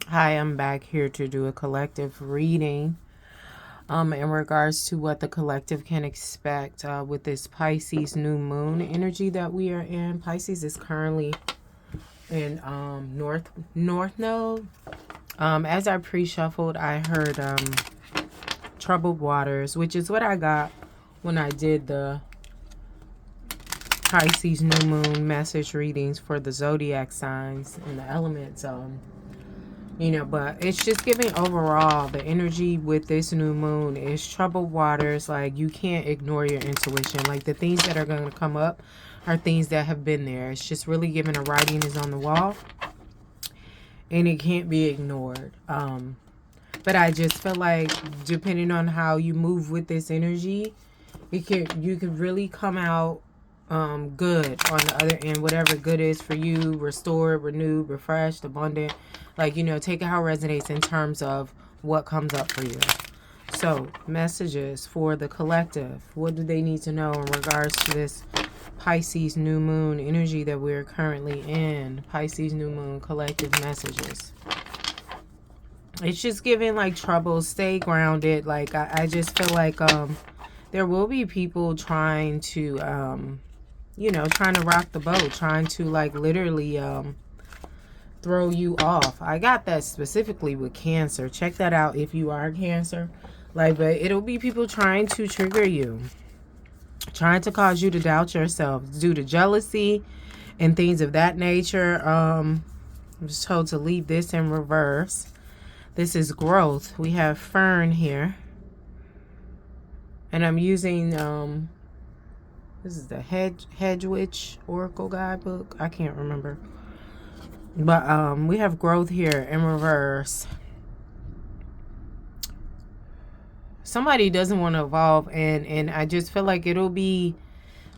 Hi, I'm back here to do a collective reading in regards to what the collective can expect with this Pisces new moon energy that we are in. Pisces is currently in North Node. As I pre-shuffled, I heard troubled waters, which is what I got when I did the Pisces new moon message readings for the zodiac signs and the elements. But it's just giving overall the energy with this new moon is troubled waters. Like, you can't ignore your intuition. Like, the things that are going to come up are things that have been there. It's just really giving a writing is on the wall and it can't be ignored. But I just feel like depending on how you move with this energy, you could really come out good on the other end. Whatever good is for you, restored, renewed, refreshed, abundant. Like, take it how it resonates in terms of what comes up for you. So, messages for the collective. What do they need to know in regards to this Pisces new moon energy that we're currently in? Pisces new moon collective messages. It's just giving like trouble. Stay grounded. Like, I just feel like there will be people trying to trying to rock the boat, trying to like literally throw you off. I got that specifically with Cancer. Check that out if you are Cancer. Like, but it'll be people trying to trigger you, trying to cause you to doubt yourself due to jealousy and things of that nature. I'm just told to leave this in reverse. This is growth. We have Fern here. And I'm using this is the Hedwig Oracle Guidebook. I can't remember. But we have growth here in reverse. Somebody doesn't want to evolve, and I just feel like it'll be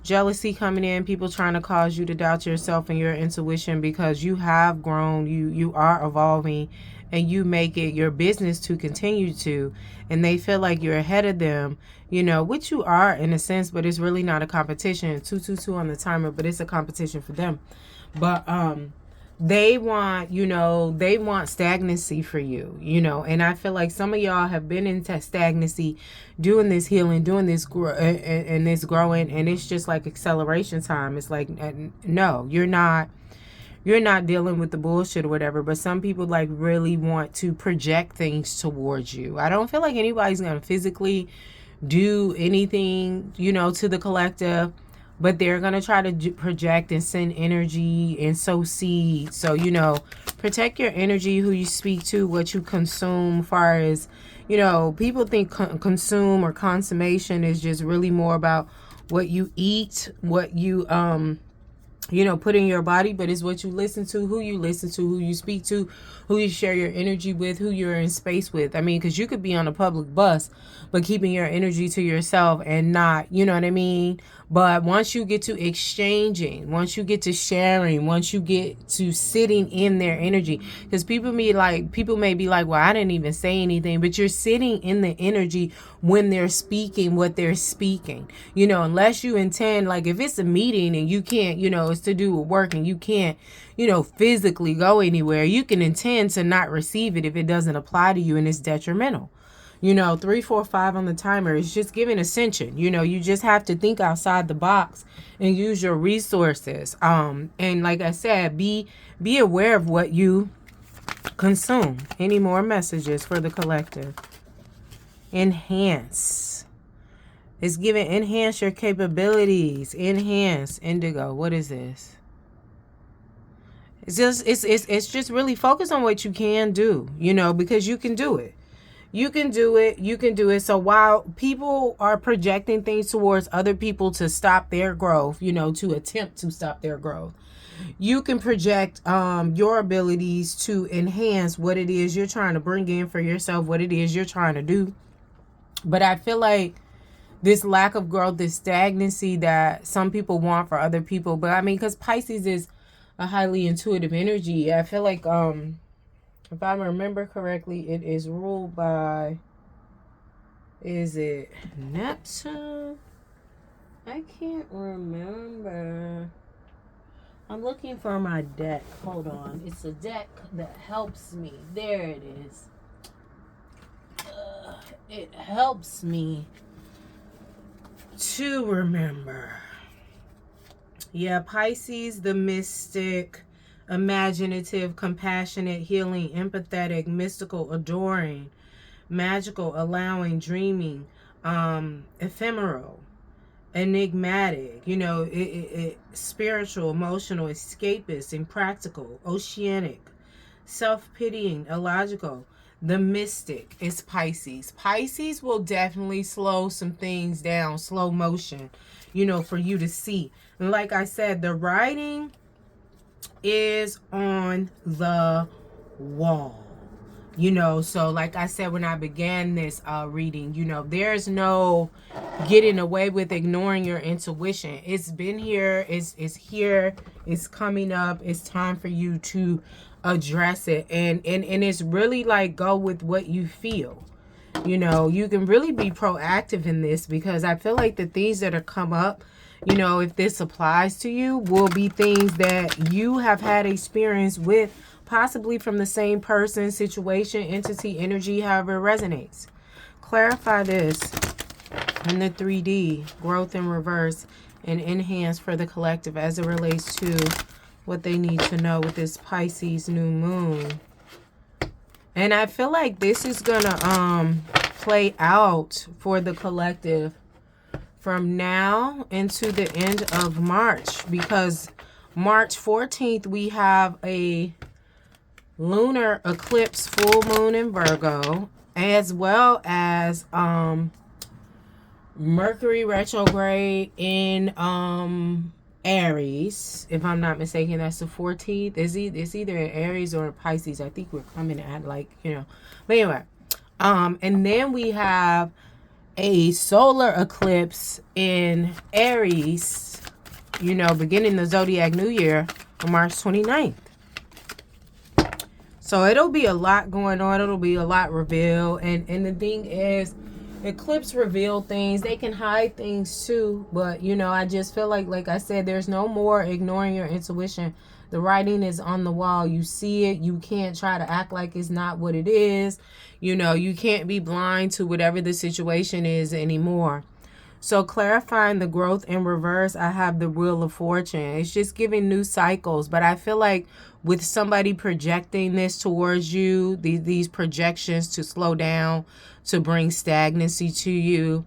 jealousy coming in, people trying to cause you to doubt yourself and your intuition because you have grown, you are evolving, and you make it your business to continue to, and they feel like you're ahead of them, which you are in a sense, but it's really not a competition. 222 on the timer, but it's a competition for them. But they want, they want stagnancy for you, and I feel like some of y'all have been into stagnancy, doing this healing, doing this and this growing, and it's just like acceleration time. It's like, no, you're not dealing with the bullshit or whatever, but some people like really want to project things towards you. I don't feel like anybody's gonna physically do anything, to the collective, but they're going to try to project and send energy and sow seed. So, protect your energy, who you speak to, what you consume. Far as, people think consume or consummation is just really more about what you eat, what you, put in your body, but it's what you listen to, who you speak to, who you share your energy with, who you're in space with. I mean, because you could be on a public bus, but keeping your energy to yourself and not, you know what I mean? But once you get to exchanging, once you get to sharing, once you get to sitting in their energy, because people may be like, well, I didn't even say anything, but you're sitting in the energy when they're speaking what they're speaking, unless you intend, like if it's a meeting and you can't, it's to do with work and you can't, physically go anywhere, you can intend to not receive it if it doesn't apply to you and it's detrimental. 3, 4, 5 on the timer is just giving ascension. You just have to think outside the box and use your resources. And like I said, be aware of what you consume. Any more messages for the collective? Enhance. It's giving enhance your capabilities. Enhance. Indigo. What is this? It's just really focus on what you can do, because you can do it. You can do it. You can do it. So while people are projecting things towards other people to stop their growth, to attempt to stop their growth, you can project your abilities to enhance what it is you're trying to bring in for yourself, what it is you're trying to do. But I feel like this lack of growth, this stagnancy that some people want for other people. But I mean, because Pisces is a highly intuitive energy, I feel like if I remember correctly, it is ruled by, is it Neptune? I can't remember. I'm looking for my deck. Hold on. It's a deck that helps me. There it is. It helps me to remember. Yeah, Pisces, the mystic, imaginative, compassionate, healing, empathetic, mystical, adoring, magical, allowing, dreaming, ephemeral, enigmatic, you know, spiritual, emotional, escapist, impractical, oceanic, self-pitying, illogical. The mystic is Pisces. Pisces will definitely slow some things down, slow motion, you know, for you to see. And like I said, the writing is on the wall. You know, so like I said when I began this reading, you know, there's no getting away with ignoring your intuition. It's been here, it's here, it's coming up. It's time for you to address it. And it's really like go with what you feel. You know, you can really be proactive in this because I feel like the things that are come up, you know, if this applies to you, will be things that you have had experience with, possibly from the same person, situation, entity, energy, however it resonates. Clarify this in the 3D, growth in reverse and enhance for the collective as it relates to what they need to know with this Pisces new moon. And I feel like this is gonna play out for the collective from now into the end of March, because March 14th we have a lunar eclipse, full moon in Virgo, as well as Mercury retrograde in Aries, if I'm not mistaken. That's the 14th. It's either in Aries or in Pisces. I think we're coming at, like, you know, but anyway, and then we have a solar eclipse in Aries, you know, beginning the zodiac new year on March 29th. So it'll be a lot going on. It'll be a lot revealed. And the thing is, eclipse reveal things. They can hide things too. But, you know, I just feel like I said, there's no more ignoring your intuition. The writing is on the wall. You see it. You can't try to act like it's not what it is. You know, you can't be blind to whatever the situation is anymore. So clarifying the growth in reverse, I have the Wheel of Fortune. It's just giving new cycles. But I feel like with somebody projecting this towards you, these projections to slow down, to bring stagnancy to you,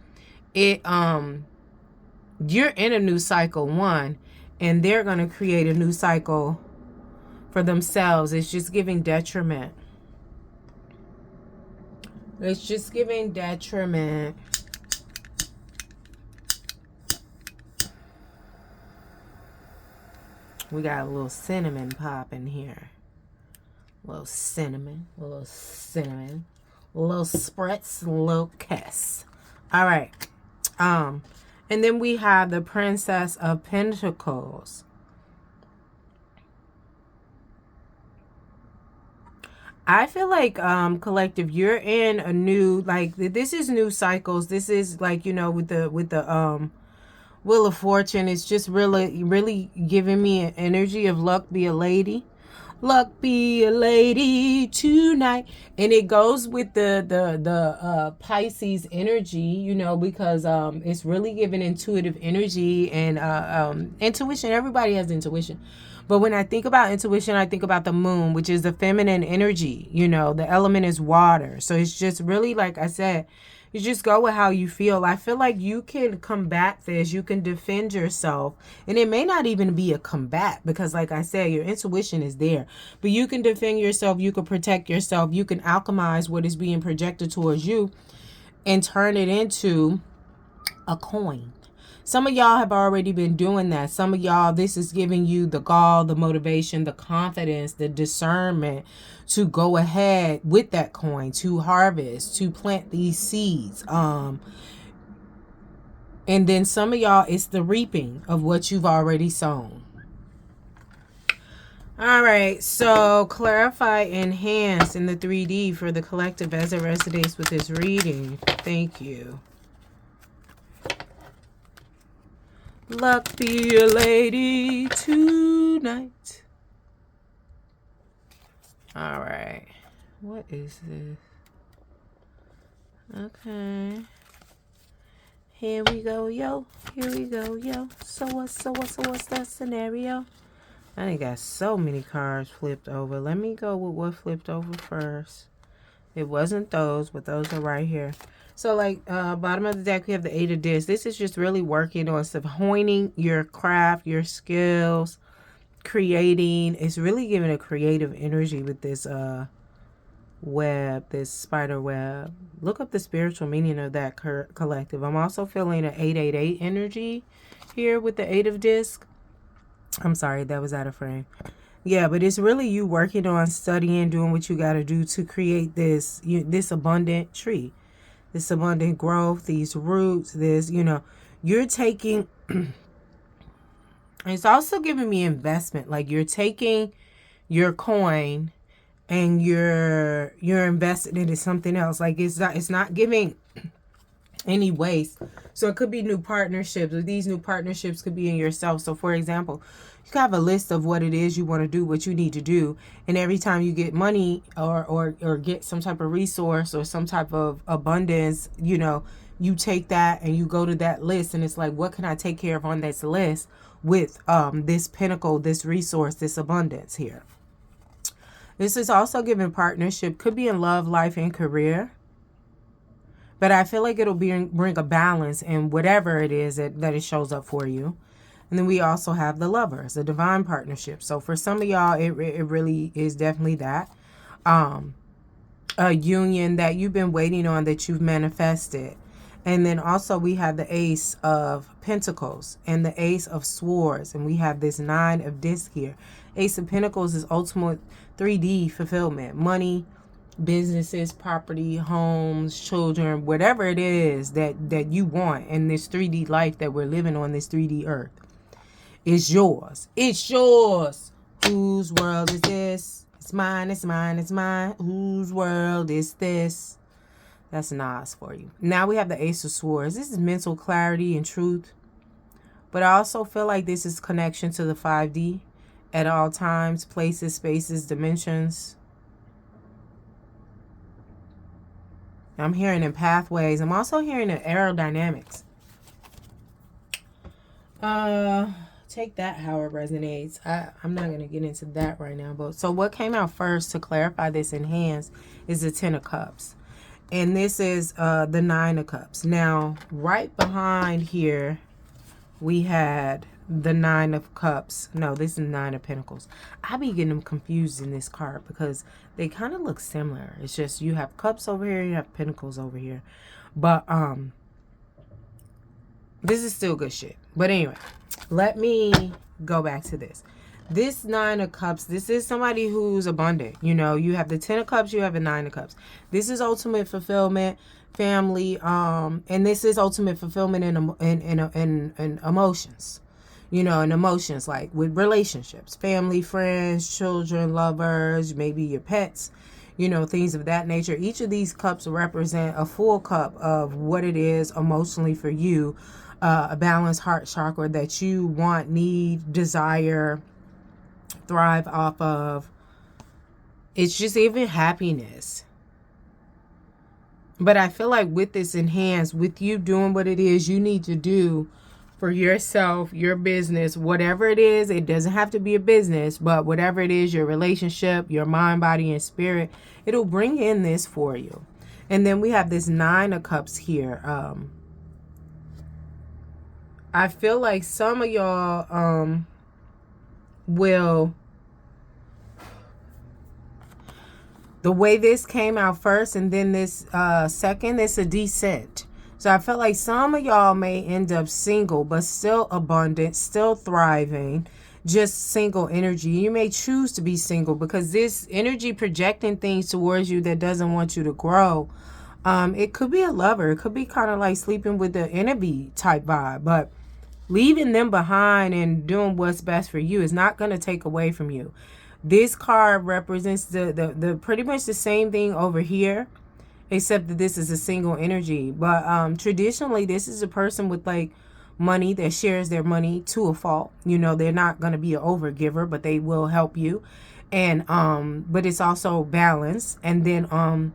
you're in a new cycle, one, and they're going to create a new cycle for themselves. It's just giving detriment. It's just giving detriment. We got a little cinnamon pop in here. A little cinnamon. A little cinnamon. A little spritz. A little kiss. All right. And then we have the Princess of Pentacles. I feel like, collective, you're in a new, like, this is new cycles. This is like, you know, with the Wheel of Fortune, it's just really giving me an energy of luck be a lady. Luck be a lady tonight. And it goes with the Pisces energy, you know, because it's really giving intuitive energy and intuition. Everybody has intuition. But when I think about intuition, I think about the moon, which is the feminine energy. You know, the element is water. So it's just really, like I said, you just go with how you feel. I feel like you can combat this. You can defend yourself. And it may not even be a combat because, like I said, your intuition is there. But you can defend yourself. You can protect yourself. You can alchemize what is being projected towards you and turn it into a coin. Some of y'all have already been doing that. Some of y'all, this is giving you the gall, the motivation, the confidence, the discernment to go ahead with that coin, to harvest, to plant these seeds. And then some of y'all, it's the reaping of what you've already sown. All right, so clarify, enhance in the 3D for the collective as it resonates with this reading. Thank you. Luck be a lady tonight. night. All right. What is this? Okay. Here we go, yo. Here we go, yo. So what's the scenario? I done got so many cards flipped over. Let me go with what flipped over first. It wasn't those, but those are right here. So, like, bottom of the deck, we have the 8 of Discs. This is just really working on stuff, honing your craft, your skills, creating. It's really giving a creative energy with this web, this spider web. Look up the spiritual meaning of that collective. I'm also feeling an 888 energy here with the 8 of Discs. I'm sorry, that was out of frame. Yeah, but it's really you working on studying, doing what you got to do to create this abundant tree, this abundant growth, these roots, this, you're taking, it's also giving me investment. Like you're taking your coin and you're invested into something else. Like it's not giving any waste. So it could be new partnerships, or these new partnerships could be in yourself. So for example, you can have a list of what it is you want to do, what you need to do, and every time you get money or get some type of resource or some type of abundance, you take that and you go to that list, and it's like, what can I take care of on this list with this pinnacle, this resource, this abundance here. This is also giving partnership, could be in love, life, and career. But I feel like it'll bring a balance in whatever it is that it shows up for you. And then we also have the Lovers, a divine partnership. So for some of y'all, it really is definitely that. A union that you've been waiting on, that you've manifested. And then also we have the Ace of Pentacles and the Ace of Swords. And we have this 9 of Discs here. Ace of Pentacles is ultimate 3D fulfillment. Money, businesses, property, homes, children, whatever it is that you want in this 3D life that we're living on, this 3D earth. It's yours. It's yours. Whose world is this? It's mine, it's mine, it's mine. Whose world is this? That's Nas for you. Now we have the Ace of Swords. This is mental clarity and truth. But I also feel like this is connection to the 5D at all times, places, spaces, dimensions. I'm hearing in pathways. I'm also hearing in aerodynamics. Take that how it resonates. I'm not going to get into that right now. But so what came out first to clarify this in hands is the 10 of Cups. And this is the 9 of Cups. Now, right behind here, we had the 9 of Cups. No, this is 9 of Pentacles. I be getting them confused in this card because they kind of look similar. It's just you have Cups over here, you have Pentacles over here. But this is still good shit. But anyway, let me go back to this. This 9 of Cups, this is somebody who's abundant. You have the 10 of Cups, you have the 9 of Cups. This is ultimate fulfillment, family, and this is ultimate fulfillment in emotions. And emotions, like with relationships, family, friends, children, lovers, maybe your pets, things of that nature. Each of these cups represent a full cup of what it is emotionally for you, a balanced heart chakra that you want, need, desire, thrive off of. It's just even happiness. But I feel like with this enhanced, with you doing what it is you need to do for yourself, your business, whatever it is, it doesn't have to be a business, but whatever it is, your relationship, your mind, body, and spirit, it'll bring in this for you. And then we have this 9 of Cups here. I feel like some of y'all will, the way this came out first and then this second, it's a descent. So I feel like some of y'all may end up single, but still abundant, still thriving, just single energy. You may choose to be single because this energy projecting things towards you that doesn't want you to grow. It could be a lover. It could be kind of like sleeping with the enemy type vibe, but leaving them behind and doing what's best for you is not going to take away from you. This card represents the pretty much the same thing over here, except that this is a single energy. But traditionally, this is a person with like money, that shares their money to a fault. You know, they're not going to be an overgiver, but they will help you. And but it's also balance. And then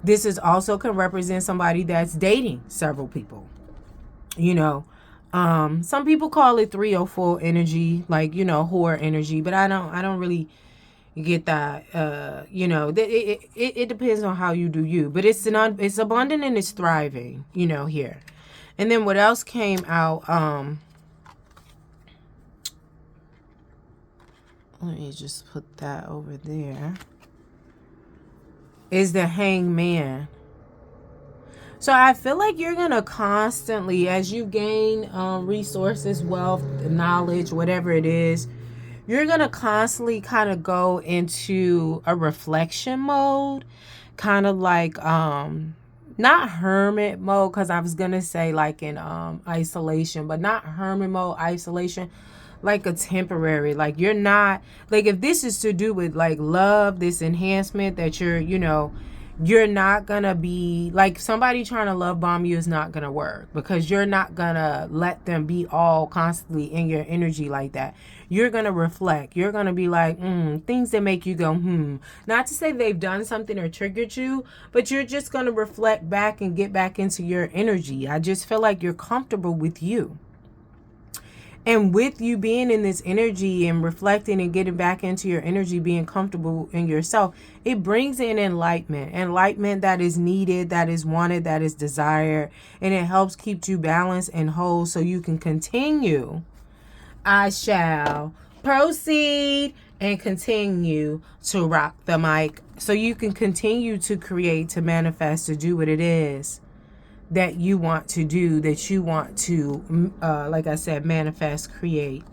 this is also can represent somebody that's dating several people. You know, some people call it 304 energy, like, you know, whore energy, but I don't really get that. You know, it depends on how you do you, but it's abundant and it's thriving, you know, here. And then what else came out? Let me just put that over there. Is the Hangman. So I feel like you're going to constantly, as you gain resources, wealth, knowledge, whatever it is, you're going to constantly kind of go into a reflection mode, kind of like not hermit mode, because I was going to say like in isolation, but not hermit mode, isolation, like a temporary, like you're not, like if this is to do with like love, this enhancement that you're, you know, you're not gonna be like somebody trying to love bomb you is not gonna work, because you're not gonna let them be all constantly in your energy like that. You're gonna reflect. You're gonna be like, things that make you go, Not to say they've done something or triggered you, but you're just gonna reflect back and get back into your energy. I just feel like you're comfortable with you. And with you being in this energy and reflecting and getting back into your energy, being comfortable in yourself, it brings in enlightenment that is needed, that is wanted, that is desired. And it helps keep you balanced and whole so you can continue. I shall proceed and continue to rock the mic so you can continue to create, to manifest, to do what it is that you want to do, that you want to, like I said, manifest, create.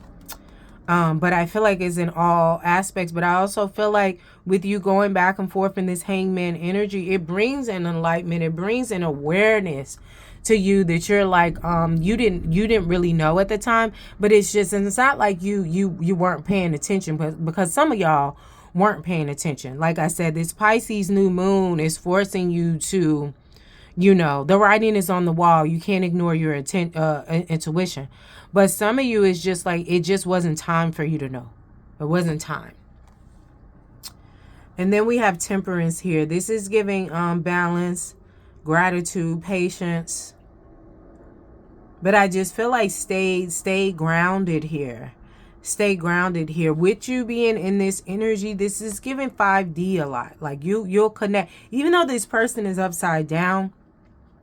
But I feel like it's in all aspects. But I also feel like with you going back and forth in this Hangman energy, it brings an enlightenment. It brings an awareness to you that you're like, you didn't really know at the time. But it's just, and it's not like you weren't paying attention, but because some of y'all weren't paying attention. Like I said, this Pisces new moon is forcing you to, you know, the writing is on the wall. You can't ignore your intuition. But some of you is just like, it just wasn't time for you to know. It wasn't time. And then we have Temperance here. This is giving balance, gratitude, patience. But I just feel like stay grounded here. Stay grounded here. With you being in this energy, this is giving 5D a lot. Like you'll connect. Even though this person is upside down,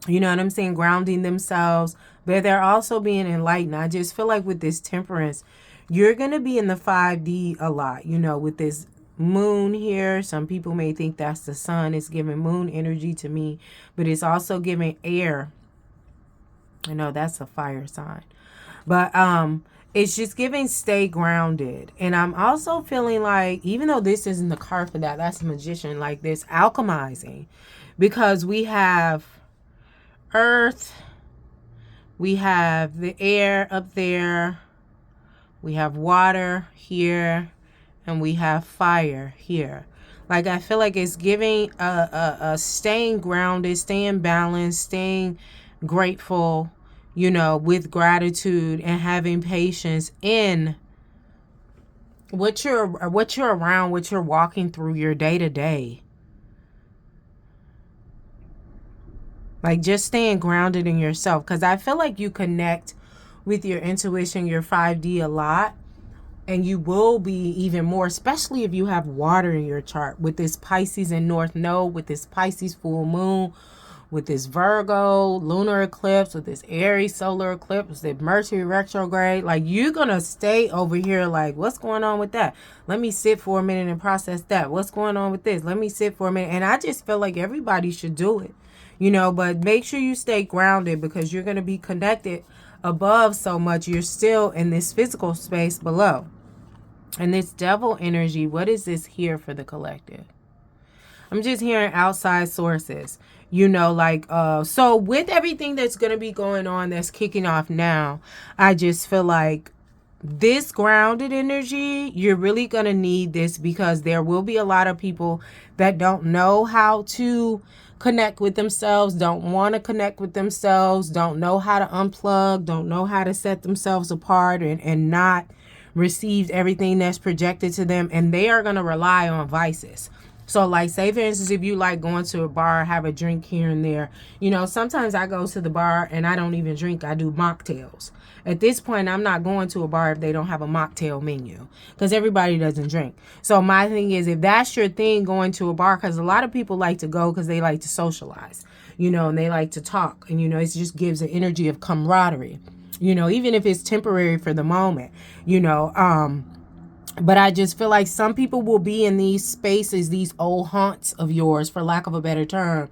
you know what I'm saying, grounding themselves, but they're also being enlightened. I just feel like with this Temperance, you're going to be in the 5D a lot, you know, with this moon here. Some people may think that's the sun. It's giving moon energy to me, but it's also giving air. I know that's a fire sign, but it's just giving stay grounded. And I'm also feeling like, even though this isn't the card for that, that's a Magician, like this alchemizing, because we have Earth, we have the air up there, we have water here, and we have fire here. Like I feel like it's giving a staying grounded, staying balanced, staying grateful, you know, with gratitude and having patience in what you're around, what you're walking through your day to day. Like just staying grounded in yourself, because I feel like you connect with your intuition, your 5D a lot, and you will be even more, especially if you have water in your chart with this Pisces in North Node, with this Pisces full moon, with this Virgo lunar eclipse, with this Aries solar eclipse, the Mercury retrograde. Like you're going to stay over here like, what's going on with that? Let me sit for a minute and process that. What's going on with this? Let me sit for a minute. And I just feel like everybody should do it. You know, but make sure you stay grounded, because you're going to be connected above so much. You're still in this physical space below. And this Devil energy, what is this here for the collective? I'm just hearing outside sources, you know, like, so with everything that's going to be going on, that's kicking off now, I just feel like this grounded energy, you're really going to need this, because there will be a lot of people that don't know how to connect with themselves, don't want to connect with themselves, don't know how to unplug, don't know how to set themselves apart and not receive everything that's projected to them. And they are going to rely on vices. So like, say for instance, if you like going to a bar, have a drink here and there, you know, sometimes I go to the bar and I don't even drink. I do mocktails. At this point, I'm not going to a bar if they don't have a mocktail menu, because everybody doesn't drink. So my thing is, if that's your thing, going to a bar, because a lot of people like to go because they like to socialize, you know, and they like to talk, and, you know, it just gives an energy of camaraderie, you know, even if it's temporary for the moment, you know, but I just feel like some people will be in these spaces, these old haunts of yours, for lack of a better term,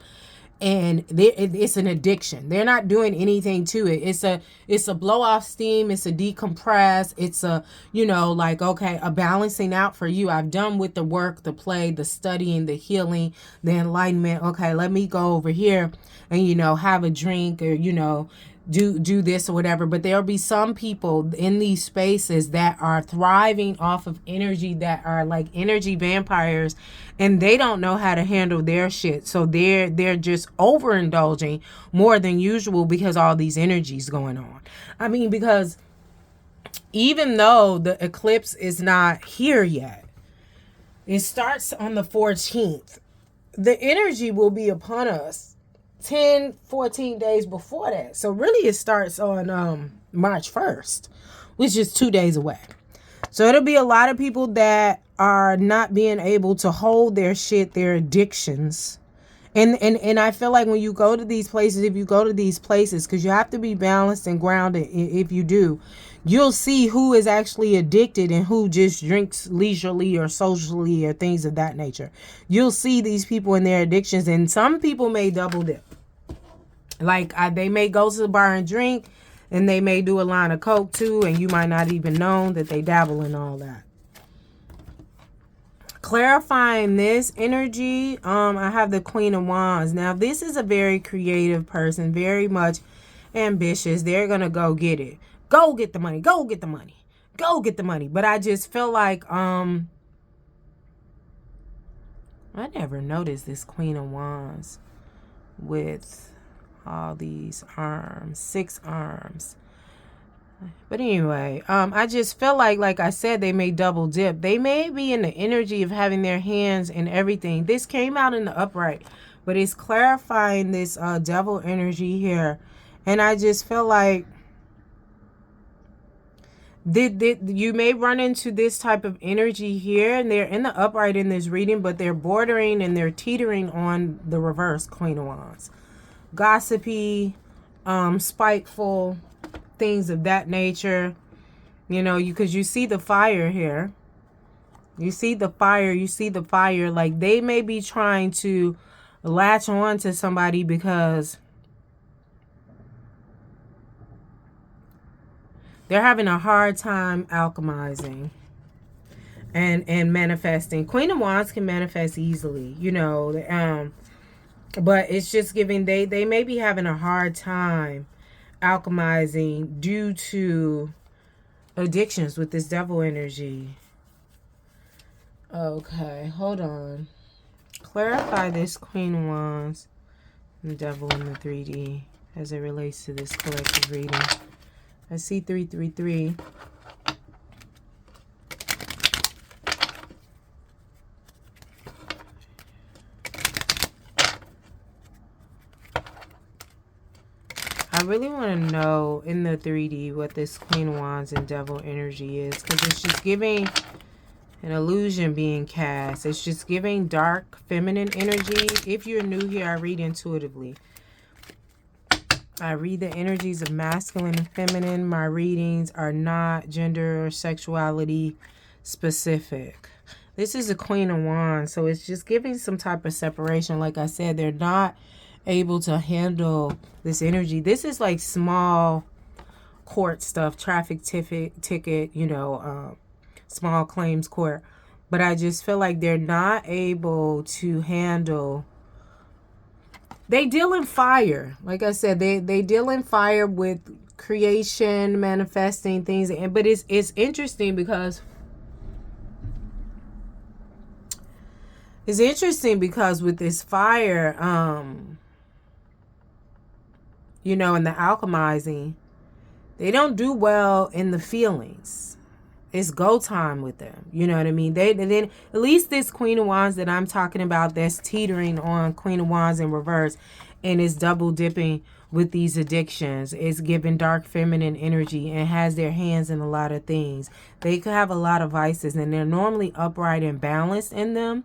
and it's an addiction. They're not doing anything to it. It's a blow off steam. It's a decompress. It's a, you know, like, okay, a balancing out for you. I've done with the work, the play, the studying, the healing, the enlightenment. Okay, let me go over here and, you know, have a drink, or, you know, do this or whatever. But there'll be some people in these spaces that are thriving off of energy, that are like energy vampires, and they don't know how to handle their shit. So they're just overindulging more than usual because all these energies going on. I mean, because even though the eclipse is not here yet, it starts on the 14th. The energy will be upon us 10-14 days before that. So really it starts on March 1st, which is 2 days away. So it'll be a lot of people that are not being able to hold their shit, their addictions. And I feel like when you go to these places, if you go to these places, because you have to be balanced and grounded, if you do, you'll see who is actually addicted and who just drinks leisurely or socially or things of that nature. You'll see these people and their addictions, and some people may double dip. Like, they may go to the bar and drink, and they may do a line of coke too, and you might not even know that they dabble in all that. Clarifying this energy, I have the Queen of Wands. Now, this is a very creative person, very much ambitious. They're going to go get it. Go get the money. Go get the money. Go get the money. But I just feel like, I never noticed this Queen of Wands with all these arms, 6 arms. But anyway, I just feel like I said, they may double dip. They may be in the energy of having their hands in everything. This came out in the upright, but it's clarifying this devil energy here. And I just feel like you may run into this type of energy here, and they're in the upright in this reading, but they're bordering and they're teetering on the reverse Queen of Wands. Gossipy, spiteful, things of that nature, you know, because you see the fire here. You see the fire, like they may be trying to latch on to somebody because they're having a hard time alchemizing and manifesting. Queen of Wands can manifest easily, you know, but it's just giving, they may be having a hard time alchemizing due to addictions with this devil energy. Okay, hold on. Clarify this Queen of Wands and devil in the 3D as it relates to this collective reading. I see 333. I really want to know in the 3D what this Queen of Wands and devil energy is, because it's just giving an illusion being cast. It's just giving dark feminine energy. If you're new here, I read intuitively. I read the energies of masculine and feminine. My readings are not gender or sexuality specific. This is a Queen of Wands, so it's just giving some type of separation. Like I said, they're not able to handle this energy. This is like small court stuff, traffic ticket, you know, small claims court. But I just feel like they're not able to handle. They deal in fire. Like I said, they deal in fire with creation, manifesting things. But it's interesting because It's interesting because with this fire, you know, and the alchemizing, they don't do well in the feelings. It's go time with them. You know what I mean? Then at least this Queen of Wands that I'm talking about that's teetering on Queen of Wands in reverse and is double dipping with these addictions. It's giving dark feminine energy and has their hands in a lot of things. They could have a lot of vices and they're normally upright and balanced in them.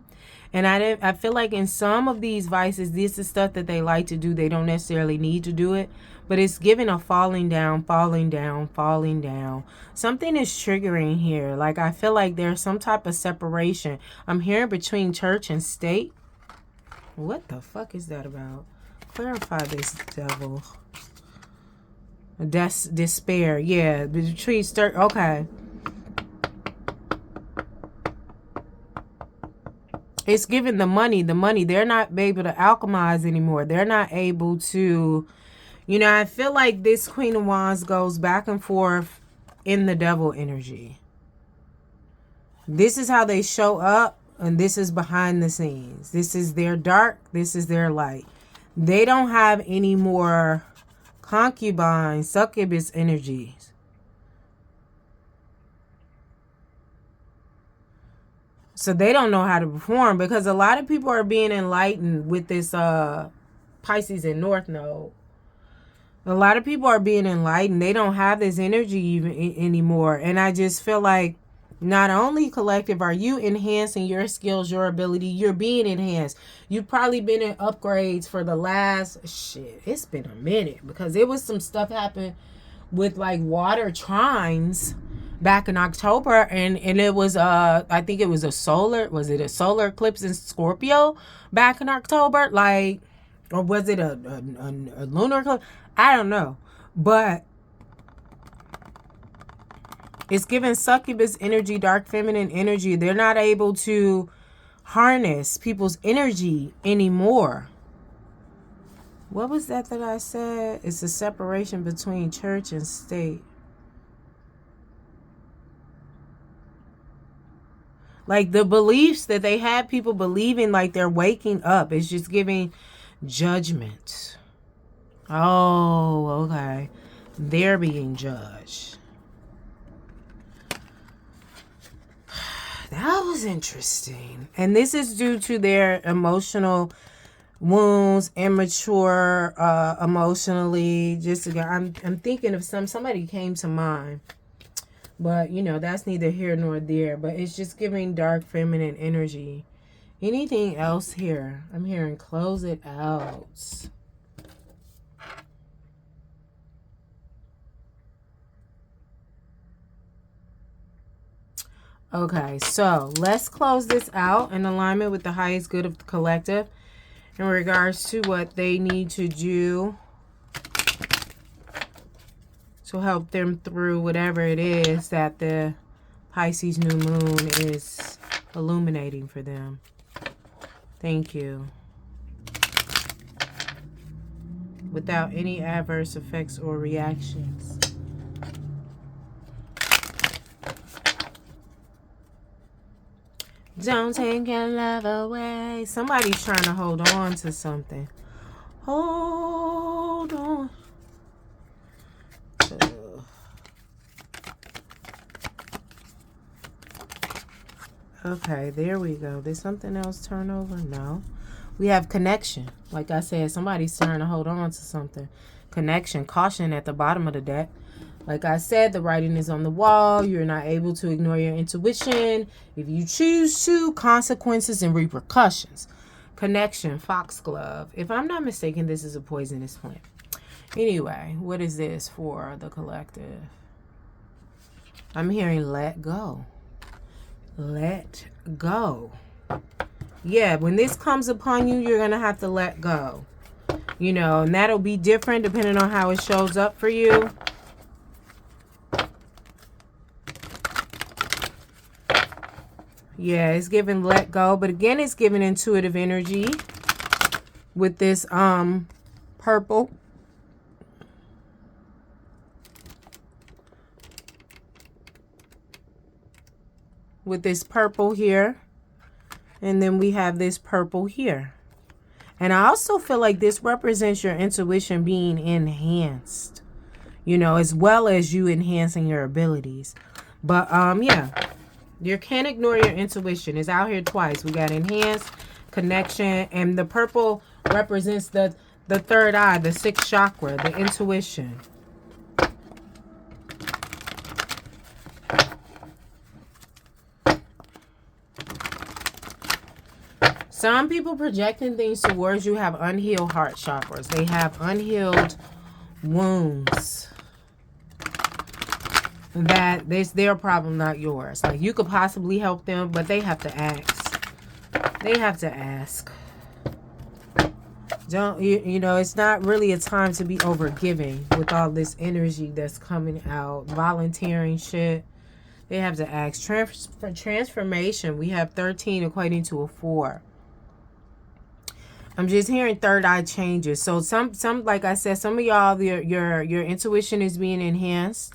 And I feel like in some of these vices, this is stuff that they like to do. They don't necessarily need to do it. But it's giving a falling down, falling down, falling down. Something is triggering here. Like I feel like there's some type of separation. I'm hearing between church and state. What the fuck is that about? Clarify this, devil. Despair. Yeah. Between okay. It's giving the money. They're not able to alchemize anymore. They're not able to, you know, I feel like this Queen of Wands goes back and forth in the devil energy. This is how they show up, and this is behind the scenes. This is their dark. This is their light. They don't have any more concubine, succubus energies. So they don't know how to perform because a lot of people are being enlightened with this Pisces and North Node. A lot of people are being enlightened. They don't have this energy even anymore. And I just feel like not only collective are you enhancing your skills, your ability, you're being enhanced. You've probably been in upgrades for the last it's been a minute because there was some stuff happened with like water trines back in October, and it was I think it was a solar eclipse in Scorpio back in October, like, or was it a lunar eclipse? I don't know, but it's giving succubus energy, dark feminine energy. They're not able to harness people's energy anymore. What was that I said? It's a separation between church and state. Like the beliefs that they had people believing, like they're waking up. It's just giving judgment. Oh, okay. They're being judged. That was interesting. And this is due to their emotional wounds, immature emotionally. Just I'm thinking of somebody came to mind. But, you know, that's neither here nor there. But it's just giving dark feminine energy. Anything else here? I'm hearing close it out. Okay, so let's close this out in alignment with the highest good of the collective in regards to what they need to do to help them through whatever it is that the Pisces new moon is illuminating for them. Thank you. Without any adverse effects or reactions. Don't take your love away. Somebody's trying to hold on to something. Hold on. Okay, there we go. Did something else turn over? No. We have connection. Like I said, somebody's trying to hold on to something. Connection. Caution at the bottom of the deck. Like I said, the writing is on the wall. You're not able to ignore your intuition. If you choose to, consequences and repercussions. Connection. Foxglove. If I'm not mistaken, this is a poisonous plant. Anyway, what is this for the collective? I'm hearing let go. Let go. Yeah, when this comes upon you, you're going to have to let go. You know, and that'll be different depending on how it shows up for you. Yeah, it's giving let go. But again, it's giving intuitive energy with this purple. With this purple here. And then we have this purple here. And I also feel like this represents your intuition being enhanced, you know, as well as you enhancing your abilities. But yeah, you can't ignore your intuition. It's out here twice. We got enhanced, connection, and the purple represents the third eye, the sixth chakra, the intuition. Some people projecting things towards you have unhealed heart chakras. They have unhealed wounds. That it's their problem, not yours. Like, you could possibly help them, but they have to ask. They have to ask. Don't you know, it's not really a time to be overgiving with all this energy that's coming out, volunteering shit. They have to ask. Transformation, we have 13 equating to a 4. I'm just hearing third eye changes. So some like I said, some of y'all, your intuition is being enhanced.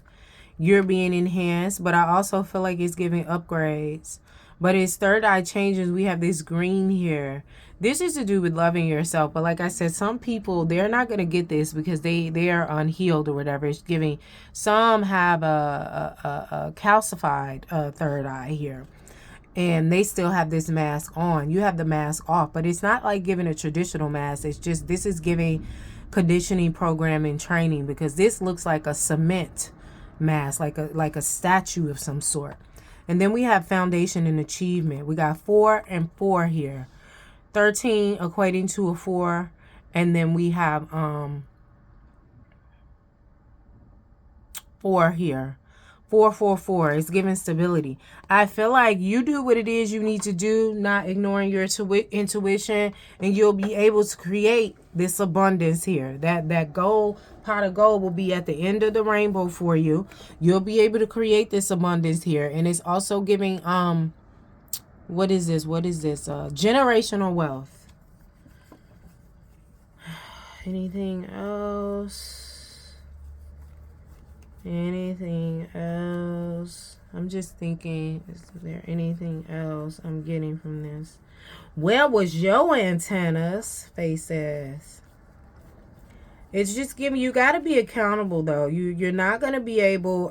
You're being enhanced, but I also feel like it's giving upgrades. But it's third eye changes. We have this green here. This is to do with loving yourself. But like I said, some people, they're not going to get this because they are unhealed or whatever. It's giving, some have a calcified third eye here. And they still have this mask on. You have the mask off. But it's not like giving a traditional mask. It's just, this is giving conditioning, programming, training. Because this looks like a cement mask, like a statue of some sort. And then we have foundation and achievement. We got 4 and 4 here. 13 equating to a 4. And then we have 4 here. 4, 4, 4. It's giving stability. I feel like you do what it is you need to do, not ignoring your intuition, and you'll be able to create this abundance here. That gold, pot of gold, will be at the end of the rainbow for you. You'll be able to create this abundance here. And it's also giving what is this? Generational wealth. Anything else? Anything else? I'm just thinking, is there anything else I'm getting from this? Where was your antennas? Faith says. It's just giving, you got to be accountable though. You're not going to be able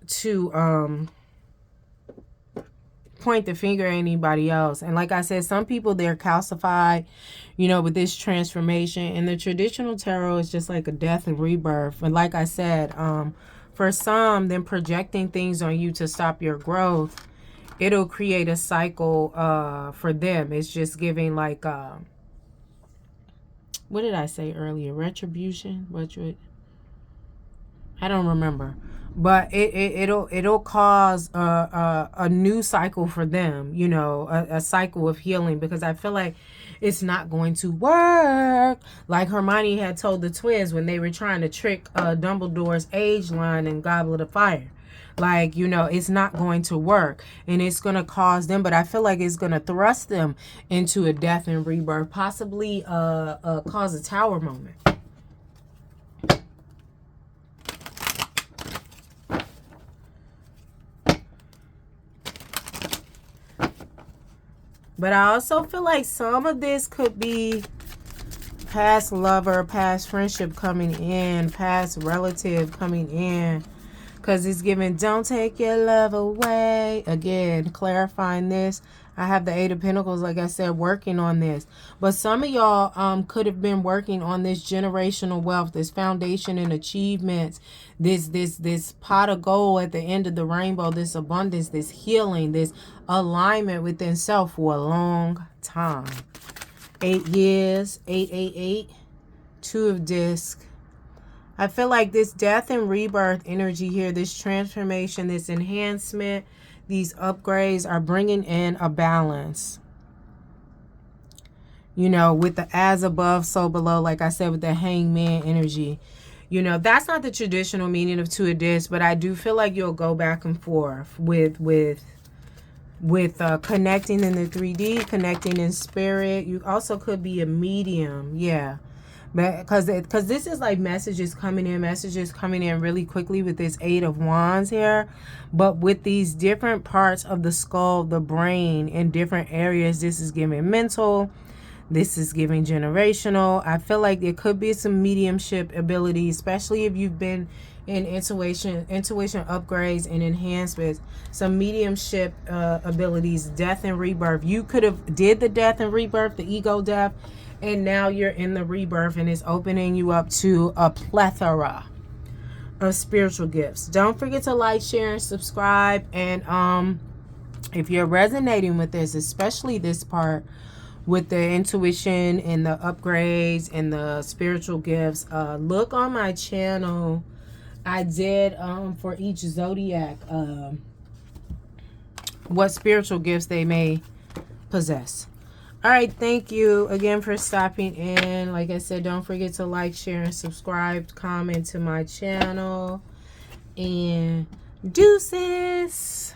to point the finger at anybody else. And like I said, some people, they're calcified, you know, with this transformation. And the traditional tarot is just like a death and rebirth. And like I said, for some, them projecting things on you to stop your growth, it'll create a cycle for them. It's just giving like what did I say earlier? Retribution? I don't remember. But it'll cause a new cycle for them, you know, a cycle of healing, because I feel like it's not going to work. Like Hermione had told the twins when they were trying to trick Dumbledore's age line in Goblet of Fire. Like, you know, it's not going to work, and it's going to cause them, but I feel like it's going to thrust them into a death and rebirth, possibly cause a tower moment. But I also feel like some of this could be past lover, past friendship coming in, past relative coming in. Because it's giving, don't take your love away. Again, clarifying this. I have the 8 of Pentacles, like I said, working on this. But some of y'all could have been working on this generational wealth, this foundation and achievements, this pot of gold at the end of the rainbow, this abundance, this healing, this alignment within self for a long time. 8 years, 888, 2 of discs. I feel like this death and rebirth energy here, this transformation, this enhancement, these upgrades are bringing in a balance. You know, with the as above, so below, like I said, with the hangman energy. You know, that's not the traditional meaning of 2 of discs, but I do feel like you'll go back and forth with connecting in the 3D, connecting in spirit. You also could be a medium, yeah. because this is like messages coming in really quickly with this 8 of Wands here. But with these different parts of the skull, the brain, in different areas, this is giving mental, this is giving generational. I feel like there could be some mediumship ability, especially if you've been in intuition upgrades and enhancements, some mediumship abilities, death and rebirth. You could have did the death and rebirth, the ego death, and now you're in the rebirth, and it's opening you up to a plethora of spiritual gifts. Don't forget to like, share, and subscribe. And if you're resonating with this, especially this part with the intuition and the upgrades and the spiritual gifts, look on my channel. I did for each zodiac what spiritual gifts they may possess. All right, thank you again for stopping in. Like I said, don't forget to like, share, and subscribe, comment to my channel, and deuces.